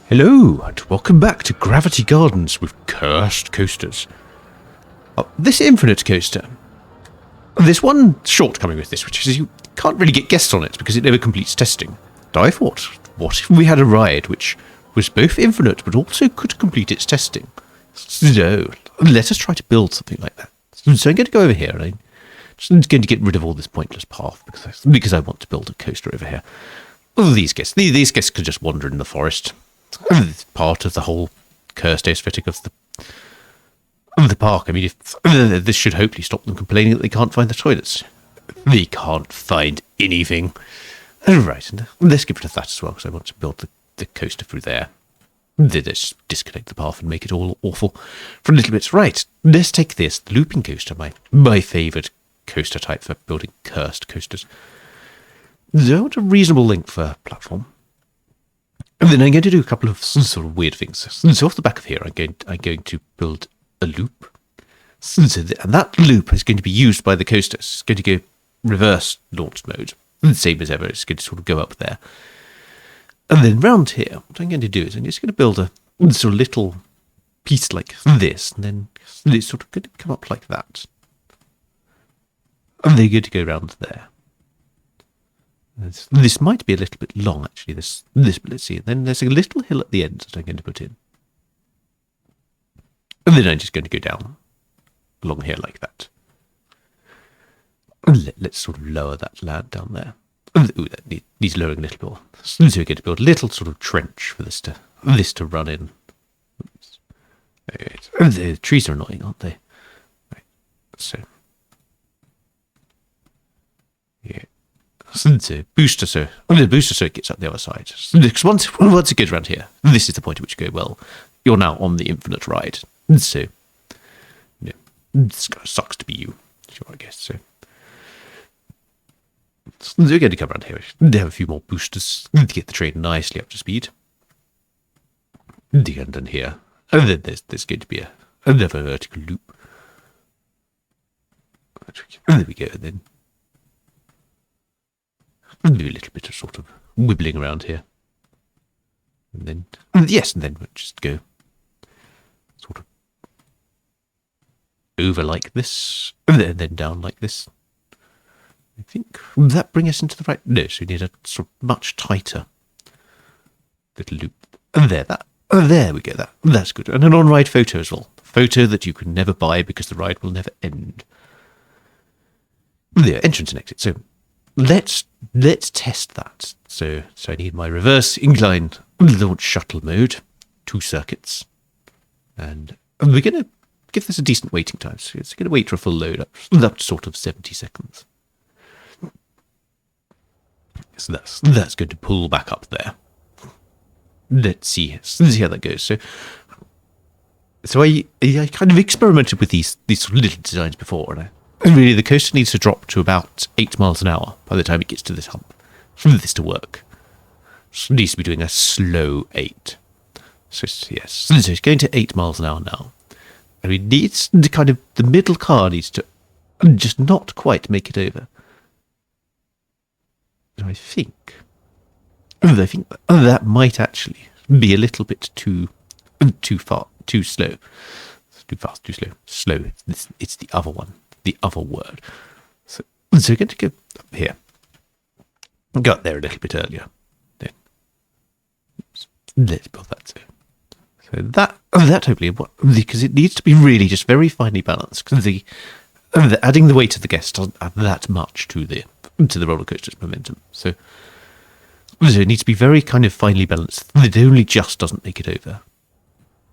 Hello, and welcome back to Gravity Gardens with Cursed Coasters. This infinite coaster, there's one shortcoming with this, which is you can't really get guests on it because it never completes testing. And I thought, what if we had a ride which was both infinite but also could complete its testing? So, let us try to build something like that. So I'm going to go over here, and I'm just going to get rid of all this pointless path because I want to build a coaster over here. These guests could just wander in the forest. It's part of the whole cursed aesthetic of the park. I mean, if this should hopefully stop them complaining that they can't find the toilets. They can't find anything. Right, and let's get rid of that as well, because I want to build the coaster through there. Let's disconnect the path and make it all awful for a little bit. Right, let's take this, the looping coaster, my favourite coaster type for building cursed coasters. So I want a reasonable length for platform. And then I'm going to do a couple of sort of weird things. So off the back of here, I'm going to build a loop. And that loop is going to be used by the coaster. It's going to go reverse launch mode. The same as ever. It's going to sort of go up there. And then round here, what I'm going to do is I'm just going to build a sort of little piece like this. And then it's sort of going to come up like that. And they're going to go round there. This might be a little bit long, actually, this, but let's see. Then there's a little hill at the end that I'm going to put in. And then I'm just going to go down along here like that. And let's sort of lower that land down there. Ooh, that needs lowering a little bit more. So we're going to build a little sort of trench for this to run in. Oops. Right. The trees are annoying, aren't they? Right. So. Yeah. So booster circuit's up the other side. Because once it goes around here, this is the point at which you go, well, you're now on the infinite ride. So, you know, this kind of sucks to be you. Sure, I guess. So we're going to come around here. They have a few more boosters to get the train nicely up to speed. And then here. And then there's going to be another vertical loop. And there we go. And then do a little bit of sort of wibbling around here. And then, yes, and then we'll just go sort of over like this, and then down like this. I think, will that bring us into the right? No, so we need a sort of much tighter little loop. And there we go, that's good. And an on-ride photo as well. A photo that you can never buy because the ride will never end. The entrance and exit, so Let's test that. So I need my reverse incline launch shuttle mode, 2 circuits, and we're going to give this a decent waiting time. So it's going to wait for a full load up to sort of 70 seconds. So that's going to pull back up there. Let's see how that goes. So I kind of experimented with these sort of little designs before, and really, the coaster needs to drop to about 8 miles an hour by the time it gets to this hump for this to work. So it needs to be doing a slow 8. So it's going to 8 miles an hour now. And it needs to kind of, the middle car needs to just not quite make it over. And I think that might actually be a little bit too far, too slow. Too fast, too slow. Slow, it's the other one. The other word. So we're going to go up here. Go up there a little bit earlier. Then let's build that. So that hopefully, because it needs to be really just very finely balanced. Because adding the weight of the guest doesn't add that much to the roller coaster's momentum. So it needs to be very kind of finely balanced. It only just doesn't make it over.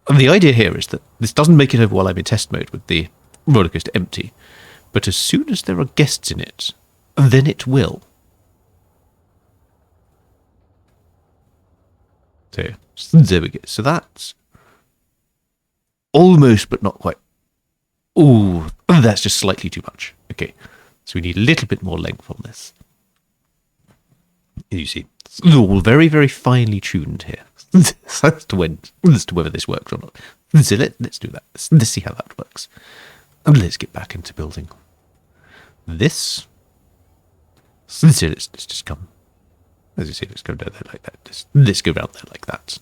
And the idea here is that this doesn't make it over while I'm in test mode with the roller coaster empty. But as soon as there are guests in it, then it will. So there we go. So that's almost, but not quite. Oh, that's just slightly too much. Okay, so we need a little bit more length on this. You see, it's all very, very finely tuned here. as to whether this works or not. So let's do that. Let's see how that works. And let's get back into building this. So let's just come As you see, let's go down there like that. Let's go around there like that.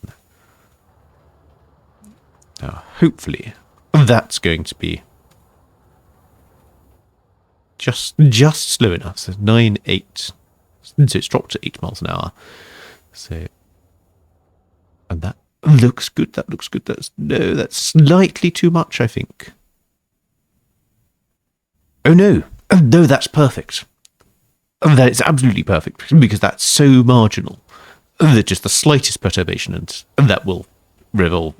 Now, hopefully, that's going to be just slow enough. So 9, 8. So it's dropped to 8 miles an hour. So, and that looks good. That looks good. That's slightly too much, I think. Oh no, that's perfect. That is absolutely perfect because that's so marginal that just the slightest perturbation and that will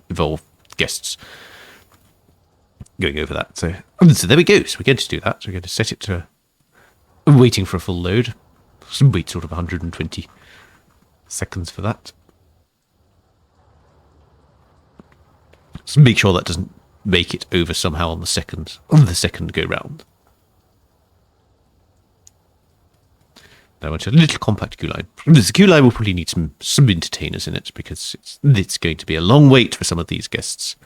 involve guests going over that. So there we go. So we're going to do that. So we're going to set it to waiting for a full load. So wait sort of 120 seconds for that. So make sure that doesn't make it over somehow on the second go round. Now I want a little compact queue line. The queue line will probably need some entertainers in it because it's going to be a long wait for some of these guests.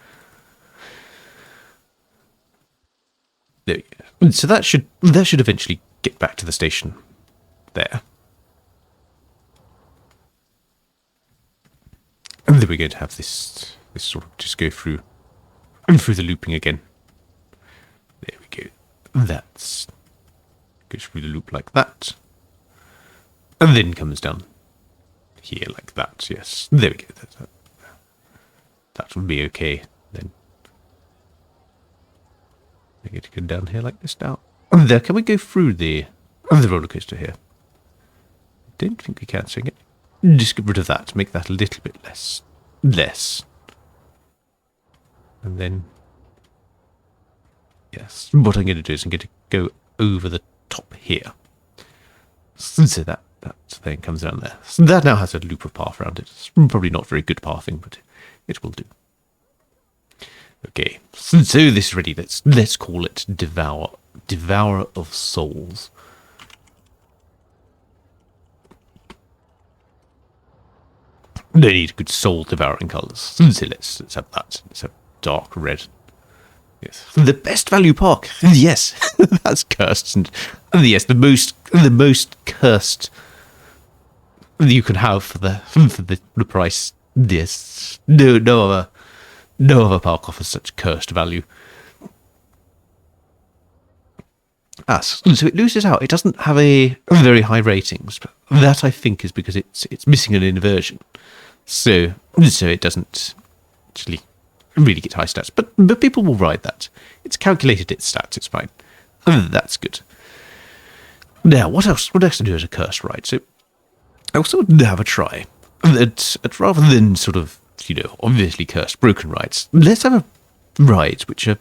There we go. So that should eventually get back to the station there. And then we're going to have this sort of just go through the looping again. There we go. That's goes through the loop like that. And then comes down here like that, yes. There we go. That would be okay then. We're going to go down here like this now. And there, can we go through the roller coaster here? I don't think we can, so just get rid of that, make that a little bit less. And then, yes, what I'm going to do is I'm going to go over the top here. So that then comes down there. So that now has a loop of path around it. It's probably not very good pathing, but it will do. Okay, so this is ready. Let's call it Devourer of Souls. No need good soul devouring colours. So let's have that. Let's have dark red. Yes, the best value park. Yes, that's cursed, and yes, the most cursed you can have for the price. Yes, no other park offers such cursed value. So it loses out. It doesn't have a very high ratings, but that I think is because it's missing an inversion. So it doesn't actually really get high stats, but people will ride that. It's calculated its stats. It's fine. That's good. Now, what else to do as a cursed ride? So I also would have a try at rather than sort of obviously cursed broken rides. Let's have a rides which are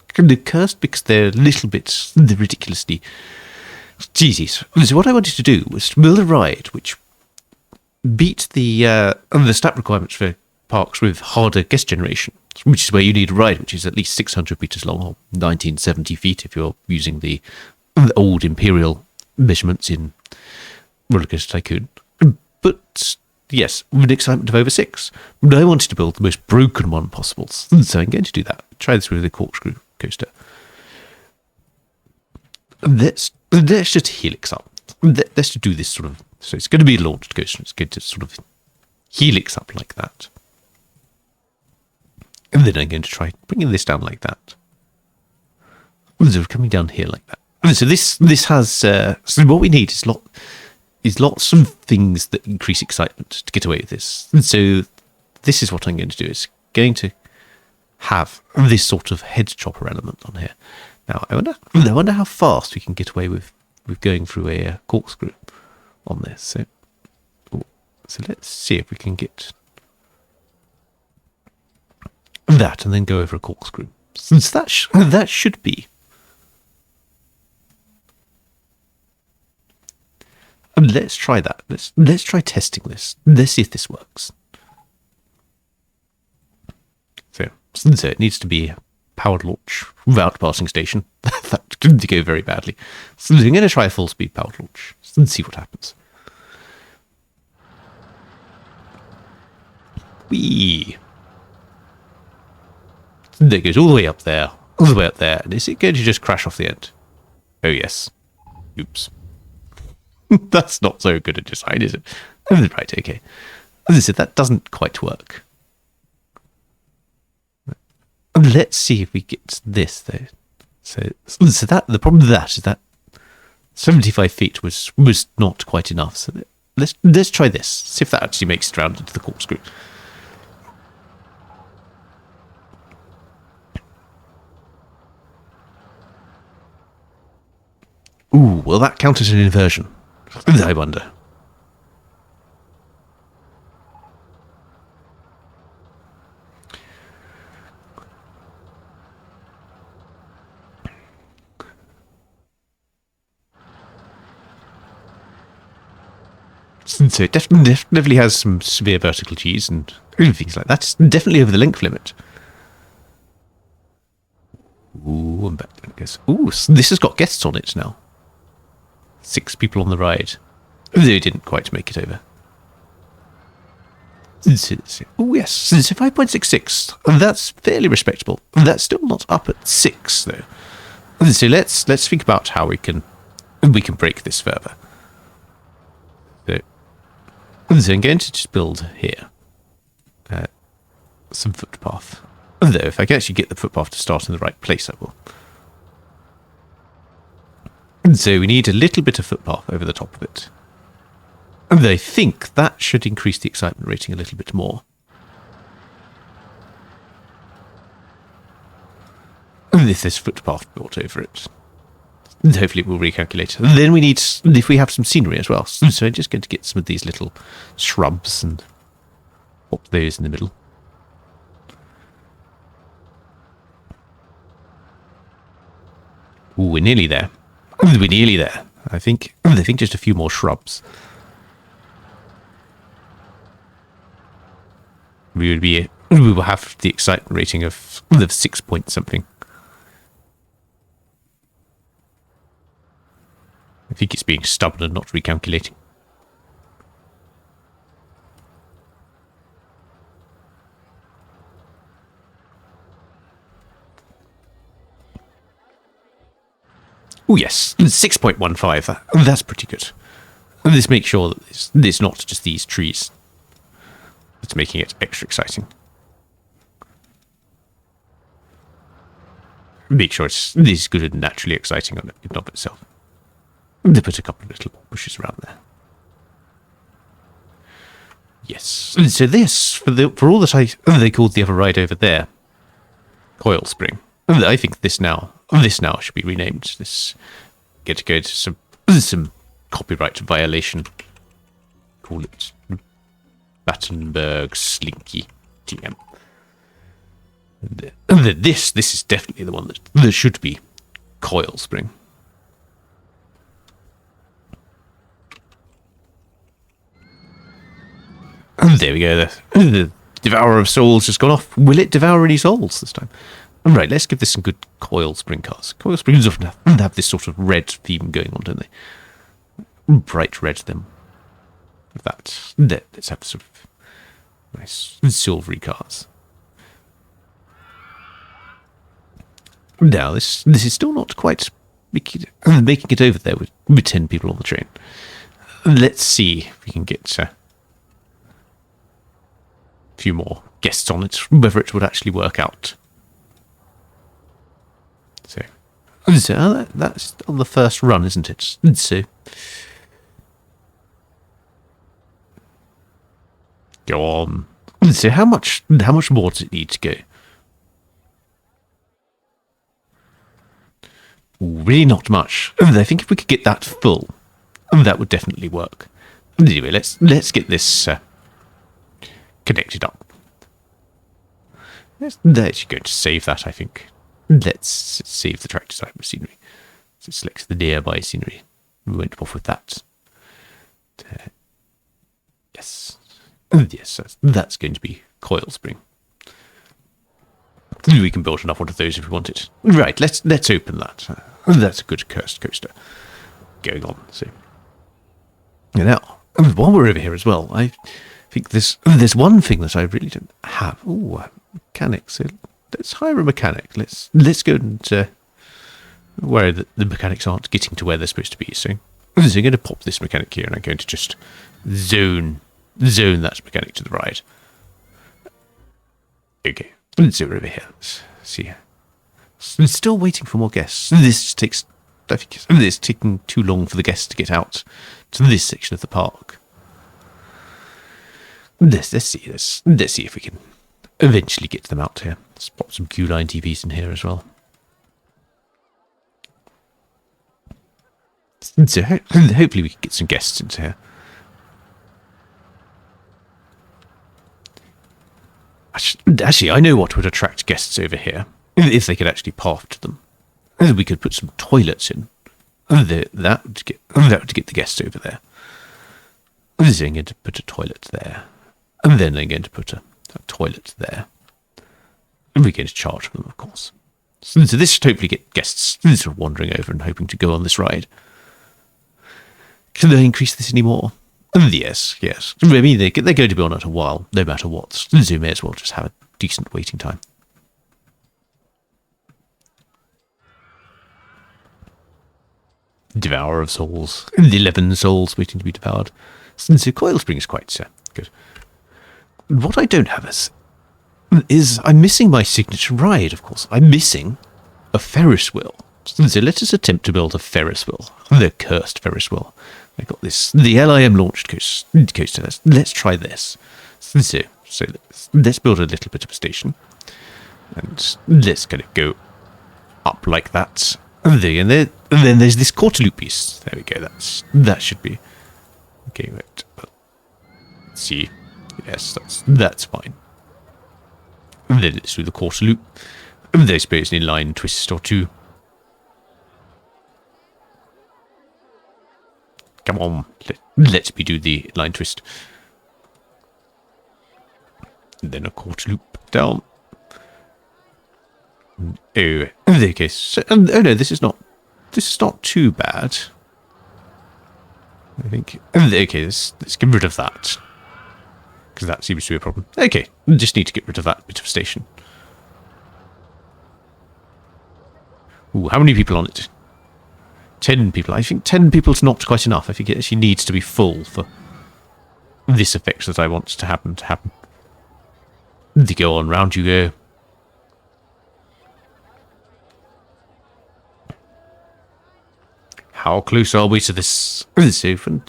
kind of cursed because they're a little bit ridiculously cheesy. So what I wanted to do was to build a ride which beat the stat requirements for parks with harder guest generation, which is where you need a ride which is at least 600 meters long, or 1970 feet if you're using the old imperial measurements in Roller Coaster Tycoon. But yes, with an excitement of over 6. But I wanted to build the most broken one possible, so I'm going to do that. Try this with the Corkscrew Coaster. Let's just helix up. Let's do this sort of. So it's going to be a launched coaster. It's going to sort of helix up like that. And then I'm going to try bringing this down like that. So coming down here like that. So this has. So what we need is lots of things that increase excitement to get away with this. And so this is what I'm going to do. It's going to have this sort of head chopper element on here. Now I wonder how fast we can get away with going through a corkscrew on this. So let's see if we can get that and then go over a corkscrew. Since that should be. And let's try that. Let's try testing this. Let's see if this works. So it needs to be powered launch without passing station. That could go very badly. So I'm going to try a full speed powered launch and see what happens. Whee! There it goes all the way up there, and is it going to just crash off the end? Oh yes. Oops. That's not so good a design, is it? Right, okay. As I said, that doesn't quite work. let's see if we get this though. So that the problem with that is that 75 feet was not quite enough. So let's try this. See if that actually makes it around into the corkscrew. Ooh, will that count as an inversion? I wonder. So it definitely has some severe vertical G's and things like that. It's definitely over the length limit. Ooh, and back it goes. Ooh, so this has got guests on it now. 6 people on the ride. They didn't quite make it over. Oh yes, so 5.66. That's fairly respectable. That's still not up at 6 though. So let's think about how we can break this further. So I'm going to just build here some footpath. Though if I can actually get the footpath to start in the right place, I will. So we need a little bit of footpath over the top of it. And I think that should increase the excitement rating a little bit more. And if there's footpath built over it, hopefully it will recalculate. Then we need, if we have some scenery as well. So I'm just going to get some of these little shrubs and pop those in the middle. Ooh, we're nearly there. We're nearly there. I think just a few more shrubs. We will have the excitement rating of 6 point something. I think it's being stubborn and not recalculating. Oh yes, 6.15. That's pretty good. And let's make sure that it's not just these trees. It's making it extra exciting. Make sure it's this good and naturally exciting on it in and of itself. They put a couple of little bushes around there. Yes. So this, for all that they called the other ride over there, Coil Spring. I think this now should be renamed. This get to go to some copyright violation. Call it Battenberg Slinky TM. This is definitely the one that should be Coil Spring. There we go. The Devourer of Souls has gone off. Will it devour any souls this time? Right, let's give this some good Coil Spring cars. Coil Springs often have this sort of red theme going on, don't they? Bright red them. That. Let's have some nice silvery cars. Now, this is still not quite making it over there with 10 people on the train. Let's see if we can get a few more guests on it, whether it would actually work out. So that's on the first run, isn't it? So go on. So how much more does it need to go? Ooh, really not much. I think if we could get that full, that would definitely work. Anyway, let's get this connected up. Let's actually going to save that, I think. Let's save the track design scenery. So select the nearby scenery. We went off with that. Yes. Yes, that's going to be Coil Spring. We can build another one of those if we want it. Right, let's open that. That's a good cursed coaster going on. So now, while we're over here as well, I think there's one thing that I really don't have. Ooh, mechanics. So let's hire a mechanic. Let's go and where the mechanics aren't getting to where they're supposed to be. So I'm going to pop this mechanic here, and I'm going to just zone that mechanic to the right. Okay, let's do it over here. see. Still waiting for more guests. This takes... I think it's taking too long for the guests to get out to this section of the park. Let's see if we can eventually get them out here. Let's pop some Q-Line TVs in here as well. So hopefully we can get some guests into here. Actually, I know what would attract guests over here, if they could actually path to them. We could put some toilets in. That would get the guests over there. Then I'm going to put a toilet there. And then I'm going to put a toilet there. And we're going to charge them, of course. So this should hopefully get guests sort of wandering over and hoping to go on this ride. Can they increase this anymore? Yes. I mean, they're going to be on it a while, no matter what. So we may as well just have a decent waiting time. Devourer of Souls. 11 souls waiting to be devoured. So Coil Spring is quite good. What I don't have is I'm missing my signature ride, of course. I'm missing a Ferris Wheel. So let us attempt to build a Ferris Wheel. The cursed Ferris Wheel. I got this, the LIM launched coaster. Let's try this. So let's build a little bit of a station. And let's kind of go up like that. And then there's this quarter loop piece. There we go. That should be okay. Right. Let's see. Yes, that's fine. And then let's do the quarter loop. And there's suppose an inline twist or two. Come on, let me do the line twist. And then a quarter loop down. Oh, okay. So, oh no, this is not too bad. I think. Okay, let's get rid of that, because that seems to be a problem. Okay, we just need to get rid of that bit of station. Ooh, how many people on it? 10 people. I think 10 people is not quite enough. I think it actually needs to be full for this effect that I want to happen. They go on, round you go. How close are we to this open?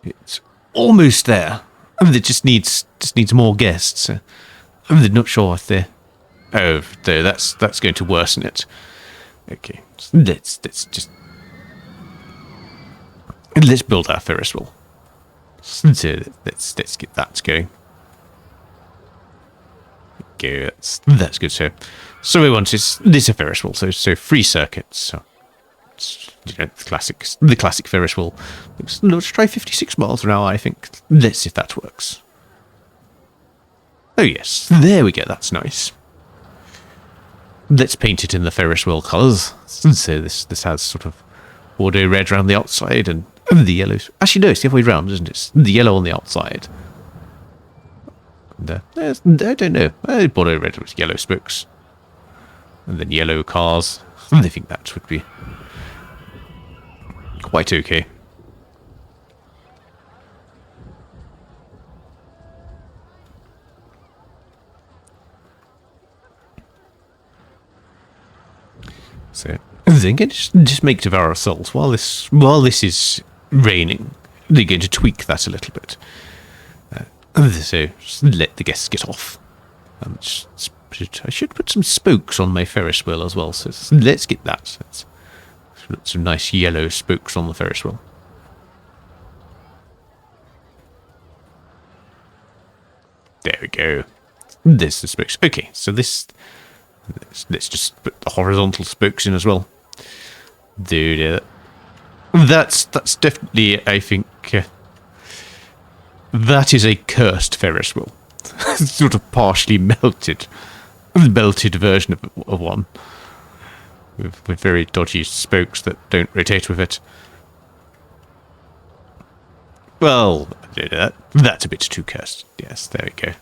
It's almost there. I mean, it just needs more guests. I'm not sure if they're... Oh, that's going to worsen it. Okay, so let's build our Ferris Wheel. So let's get that going. Okay, that's good. So we want this a Ferris Wheel. So 3 circuits. So the classic Ferris Wheel. Let's try 56 miles an hour. I think. Let's see if that works. Oh yes, there we go. That's nice. Let's paint it in the Ferris Wheel colours. So this has sort of Bordeaux red around the outside and the yellow. Actually, no, it's the other way round, isn't it? It's the yellow on the outside. And, I don't know. Bordeaux red with yellow spokes. And then yellow cars. I think that would be quite okay. So then just make Devourer of Souls while this is raining. They're going to tweak that a little bit. So let the guests get off. I should put some spokes on my Ferris wheel as well. So let's get that. Let's put some nice yellow spokes on the Ferris wheel. There we go. There's the spokes. Okay, so this... Let's just put the horizontal spokes in as well. Dude, that's definitely, I think, that is a cursed Ferris wheel. Sort of partially melted version of one. With very dodgy spokes that don't rotate with it. Well, that's a bit too cursed. Yes, there we go.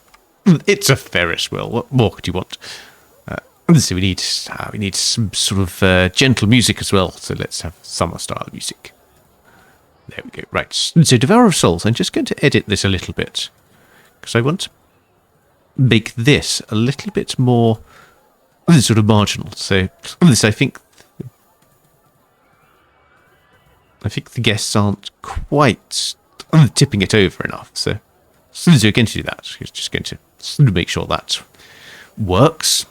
It's a Ferris wheel. What more could you want? So we need some sort of gentle music as well. So let's have summer style music. There we go. Right. So Devourer of Souls. I'm just going to edit this a little bit because I want make this a little bit more sort of marginal. So this, I think the guests aren't quite tipping it over enough. So we're going to do that. We're just going to make sure that works.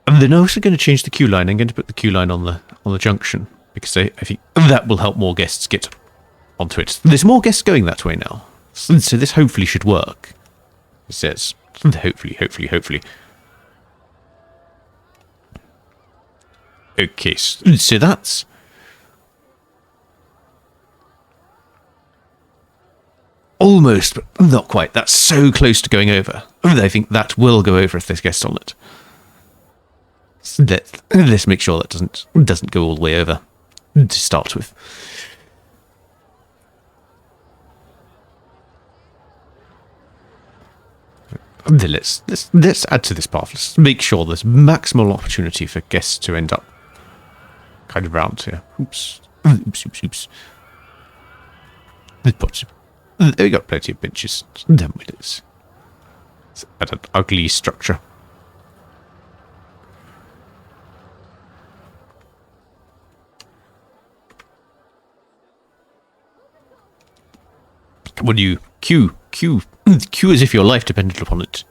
And then I'm also going to change the queue line. I'm going to put the queue line on the junction because I think that will help more guests get onto it. There's more guests going that way now, so this hopefully should work. It says hopefully. Okay, so that's almost, but not quite. That's so close to going over. I think that will go over if there's guests on it. Let's make sure that doesn't go all the way over to start with. Let's add to this path. Let's make sure there's maximal opportunity for guests to end up kind of round here. Oops. We got plenty of benches. Then we lose. It's an ugly structure. When you queue as if your life depended upon it.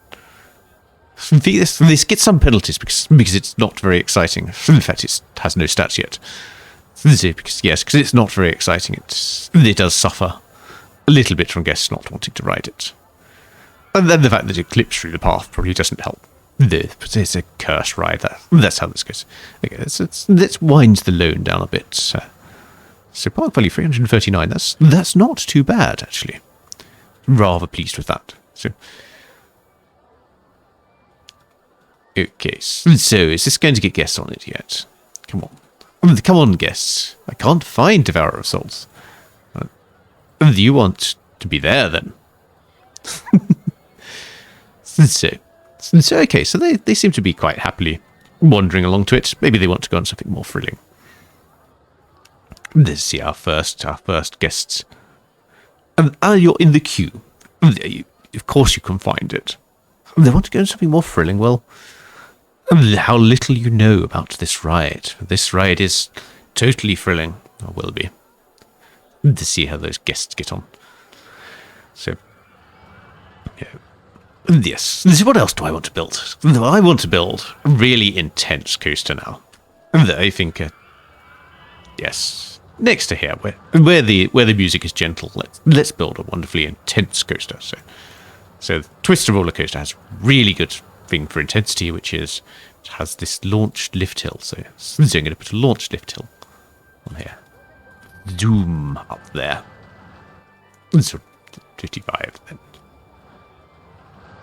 This gets some penalties because it's not very exciting. In fact, it has no stats yet. Because it's not very exciting. It does suffer a little bit from guests not wanting to ride it. And then the fact that it clips through the path probably doesn't help. It's a cursed ride. That's how this goes. Okay, let's wind the loan down a bit. So park value 339. That's not too bad, actually. Rather pleased with that. So, okay. So is this going to get guests on it yet? Come on, guests. I can't find Devourer of Souls. Do you want to be there then? So okay. So they seem to be quite happily wandering along to it. Maybe they want to go on something more thrilling. Let's see our first guests. You're in the queue. Of course you can find it. They want to go on something more thrilling. Well, how little you know about this ride. This ride is totally thrilling, or will be. To see how those guests get on. So, yeah. Yes. So what else do I want to build? I want to build a really intense coaster now. I think, yes. Next to here, where the music is gentle, let's build a wonderfully intense coaster. So the Twister Roller Coaster has a really good thing for intensity, which is it has this launched lift hill. So I'm going to put a launched lift hill on here. Zoom up there. So 55 then.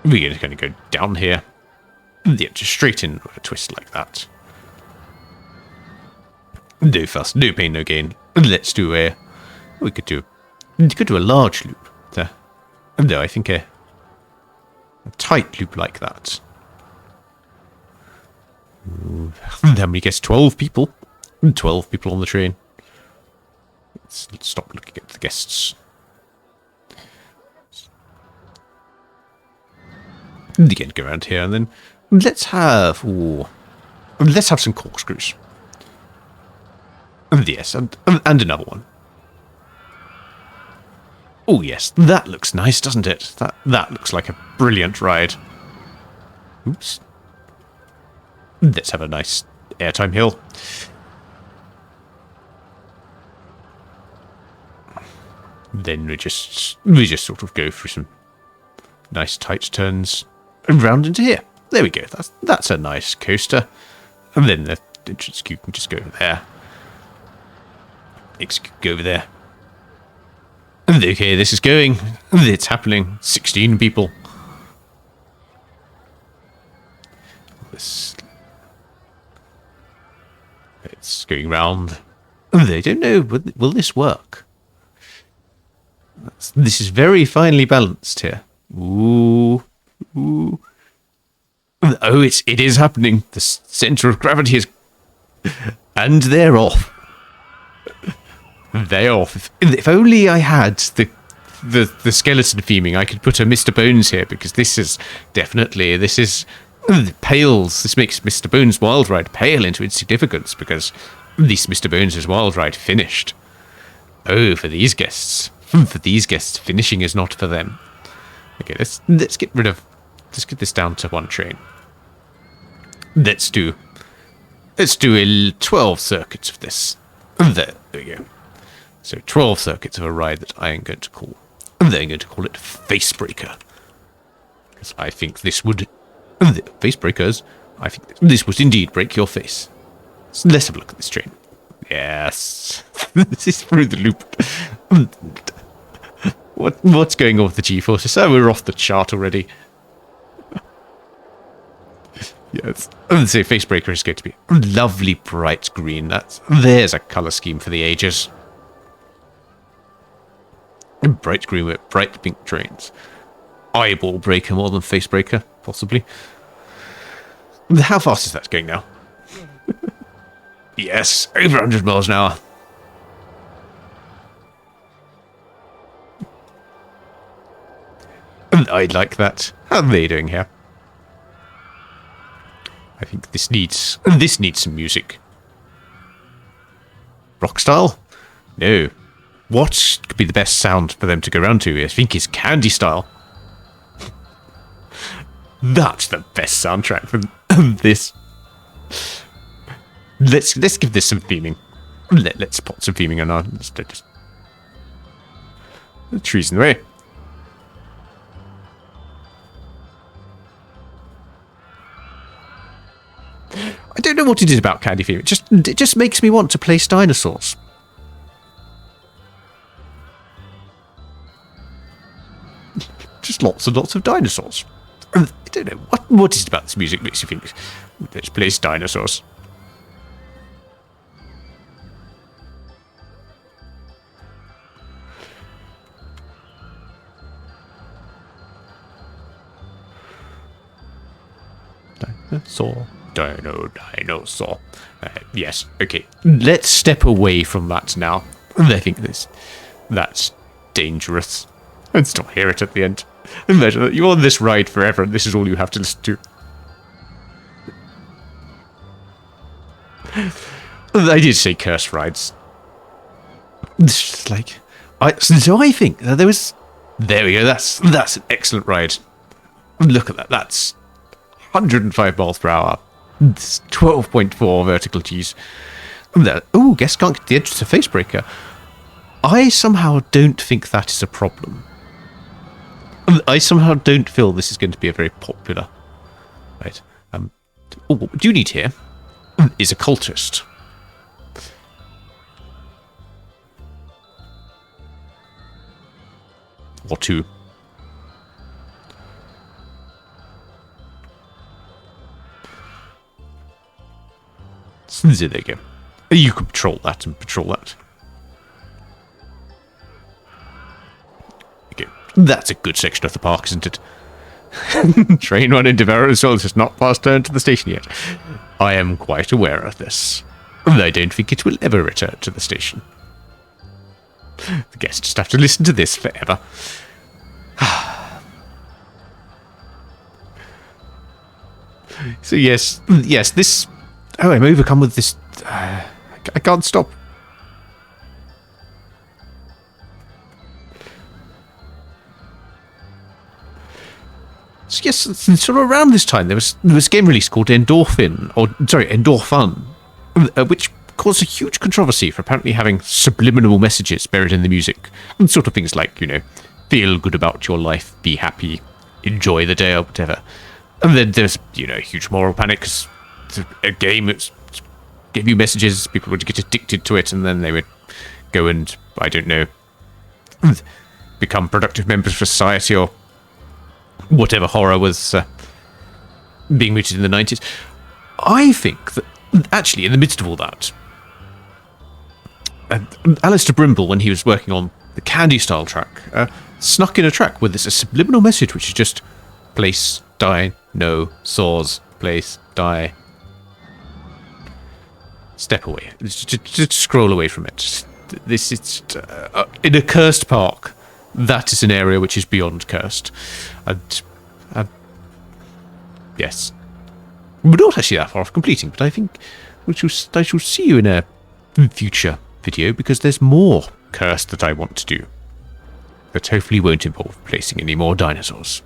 We're going to go down here. Yeah, just straight in a twist like that. No fuss, no pain, no gain. Let's do we could do a large loop there. No, I think a tight loop like that. Then we get 12 people. 12 people on the train. Let's stop looking at the guests. Again, go around here and then let's have some corkscrews. Yes, and another one. Oh yes, that looks nice, doesn't it? That looks like a brilliant ride. Oops. Let's have a nice airtime hill. Then we just sort of go through some nice tight turns and round into here. There we go. That's a nice coaster. And then the entrance queue can just go over there. Go over there. Okay, this is going. It's happening. 16 people. It's going round. They don't know. Will this work? This is very finely balanced here. Ooh. Oh, it is happening. The center of gravity is... And they're off. They off. If only I had the skeleton theming, I could put a Mr. Bones here, because this is pales. This makes Mr. Bones' Wild Ride pale into insignificance, because this Mr. Bones' Wild Ride finished. Oh, for these guests. For these guests, finishing is not for them. Okay, let's get this down to one train. Let's do 12 circuits of this. There we go. So 12 circuits of a ride that I'm going to call it Facebreaker. Because I think this would... Facebreakers, I think this would indeed break your face. So let's have a look at this train. Yes. This is through the loop. What's going on with the G-forces? Oh, we're off the chart already. Yes. So Facebreaker is going to be lovely bright green. There's a colour scheme for the ages. Bright green with bright pink trains. Eyeball breaker more than Facebreaker, possibly. How fast is that going now? Yes, over 100 miles an hour. I like that. How are they doing here? I think this needs some music. Rock style? No. What could be the best sound for them to go around to? I think is candy style. That's the best soundtrack for this. Let's give this some theming. Let's put some theming on our... Just, the trees in the way. I don't know what it is about candy theme. It just makes me want to place dinosaurs. Just lots and lots of dinosaurs. I don't know what is it about this music makes you think let's place dinosaurs. Dinosaur. Yes, okay. Let's step away from that now. I think that's dangerous. And still hear it at the end. Imagine that you're on this ride forever and this is all you have to listen to. I did say curse rides. It's just like... So I think that there was... There we go, that's an excellent ride. Look at that, that's 105 miles per hour. 12.4 vertical G's. Oh, guess can't get the entrance of Facebreaker. I somehow don't think that is a problem. I somehow don't feel this is going to be a very popular. Right. What you need here is a cultist. Or two. There you go. You can patrol that and patrol that. Okay, that's a good section of the park, isn't it? Train run into Ferris Wheel has not passed turn to the station yet. I am quite aware of this. I don't think it will ever return to the station. The guests just have to listen to this forever. So yes, this... Oh, I'm overcome with this... I can't stop. So yes, sort of around this time, there was a game release called Endorphin, which caused a huge controversy for apparently having subliminal messages buried in the music. And sort of things like, feel good about your life, be happy, enjoy the day, or whatever. And then there's, a huge moral panic, because a game that gave you messages, people would get addicted to it, and then they would go and, I don't know, become productive members of society, or whatever horror was being mooted in the 90s. I think that, actually, in the midst of all that, Alistair Brimble, when he was working on the Candy-style track, snuck in a track with a subliminal message, which is just, place, die, no, saws, place, die. Step away. Just scroll away from it. this is in a cursed park. That is an area which is beyond cursed, and yes, we're not actually that far off completing. But I think I shall see you in a future video because there's more cursed that I want to do. That hopefully won't involve placing any more dinosaurs.